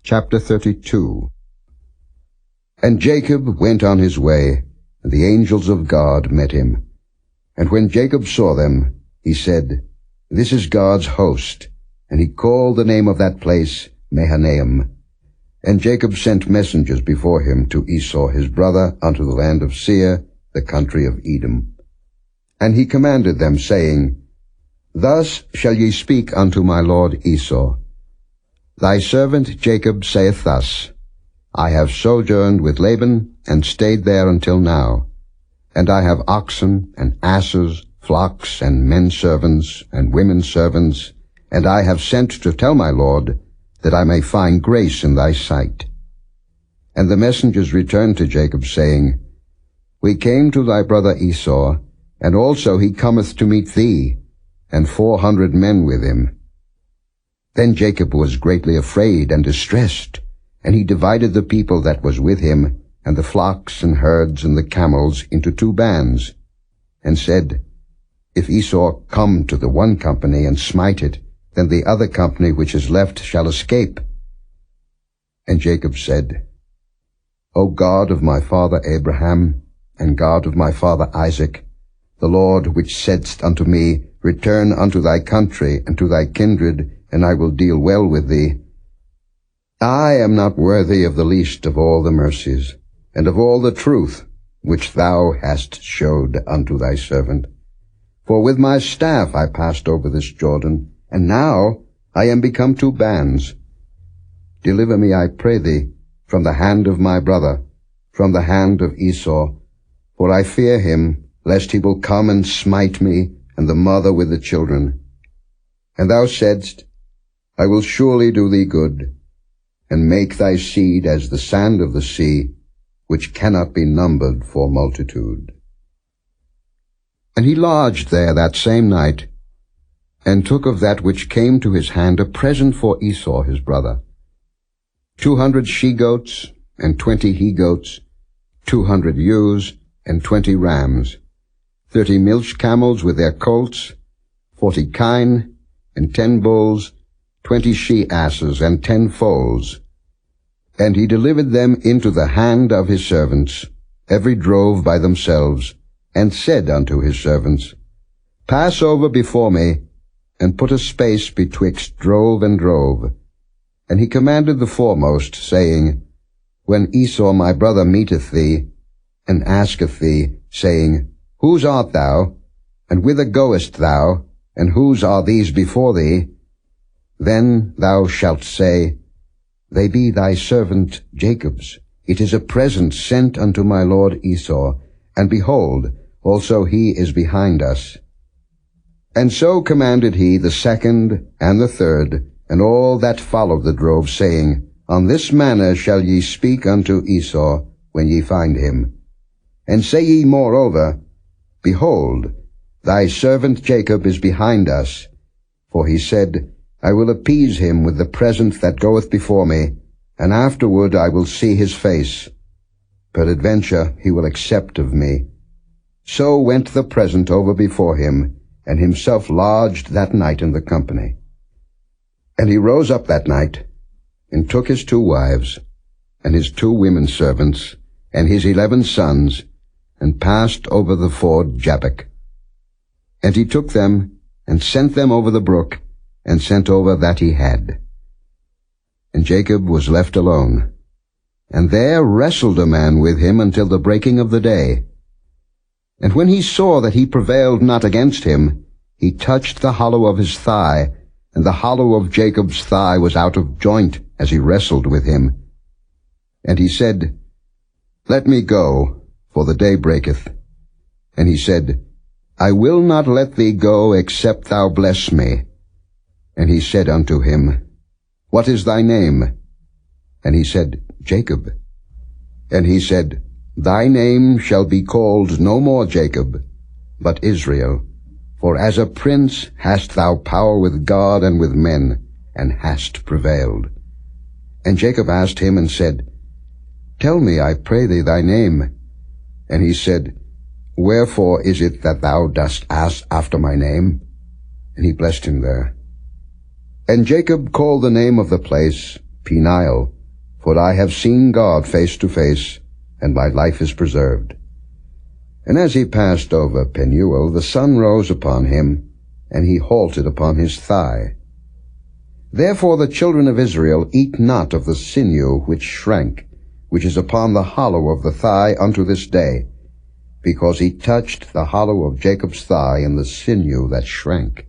Chapter 32. And Jacob went on his way, and the angels of God met him. And when Jacob saw them, he said, This is God's host. And he called the name of that place Mahanaim. And Jacob sent messengers before him to Esau his brother unto the land of Seir, the country of Edom. And he commanded them, saying, Thus shall ye speak unto my lord Esau. Thy servant Jacob saith thus, I have sojourned with Laban, and stayed there until now. And I have oxen, and asses, flocks, and menservants, and womenservants, and I have sent to tell my lord, that I may find grace in thy sight. And the messengers returned to Jacob, saying, We came to thy brother Esau, and also he cometh to meet thee, and 400 men with him. Then Jacob was greatly afraid and distressed, and he divided the people that was with him, and the flocks and herds and the camels into 2 bands, and said, If Esau come to the one company and smite it, then the other company which is left shall escape. And Jacob said, O God of my father Abraham, and God of my father Isaac, the Lord which saidst unto me, Return unto thy country and to thy kindred, and I will deal well with thee. I am not worthy of the least of all the mercies, and of all the truth which thou hast showed unto thy servant. For with my staff I passed over this Jordan, and now I am become 2 bands. Deliver me, I pray thee, from the hand of my brother, from the hand of Esau, for I fear him, lest he will come and smite me, and the mother with the children. And thou saidst, I will surely do thee good, and make thy seed as the sand of the sea, which cannot be numbered for multitude. And he lodged there that same night, and took of that which came to his hand a present for Esau his brother, 200 she-goats, and 20 he-goats, 200 ewes, and 20 rams, 30 milch camels with their colts, 40 kine, and 10 bulls, 20 she-asses, and 10 foals. And he delivered them into the hand of his servants, every drove by themselves, and said unto his servants, Pass over before me, and put a space betwixt drove and drove. And he commanded the foremost, saying, When Esau my brother meeteth thee, and asketh thee, saying, Whose art thou? And whither goest thou? And whose are these before thee? Then thou shalt say, They be thy servant Jacob's. It is a present sent unto my lord Esau, and behold, also he is behind us. And so commanded he the 2nd and the 3rd, and all that followed the drove, saying, On this manner shall ye speak unto Esau when ye find him. And say ye moreover, Behold, thy servant Jacob is behind us. For he said, I will appease him with the present that goeth before me, and afterward I will see his face. Peradventure he will accept of me. So went the present over before him, and himself lodged that night in the company. And he rose up that night, and took his 2 wives, and his 2 womenservants, and his 11 sons, and passed over the ford Jabbok. And he took them, and sent them over the brook, and sent over that he had. And Jacob was left alone, and there wrestled a man with him until the breaking of the day. And when he saw that he prevailed not against him, he touched the hollow of his thigh, and the hollow of Jacob's thigh was out of joint as he wrestled with him. And he said, Let me go, for the day breaketh. And he said, I will not let thee go, except thou bless me. And he said unto him, What is thy name? And he said, Jacob. And he said, Thy name shall be called no more Jacob, but Israel. For as a prince hast thou power with God and with men, and hast prevailed. And Jacob asked him and said, Tell me, I pray thee, thy name. And he said, Wherefore is it that thou dost ask after my name? And he blessed him there. And Jacob called the name of the place Peniel, for I have seen God face to face, and my life is preserved. And as he passed over Penuel, the sun rose upon him, and he halted upon his thigh. Therefore the children of Israel eat not of the sinew which shrank, which is upon the hollow of the thigh unto this day, because he touched the hollow of Jacob's thigh and the sinew that shrank.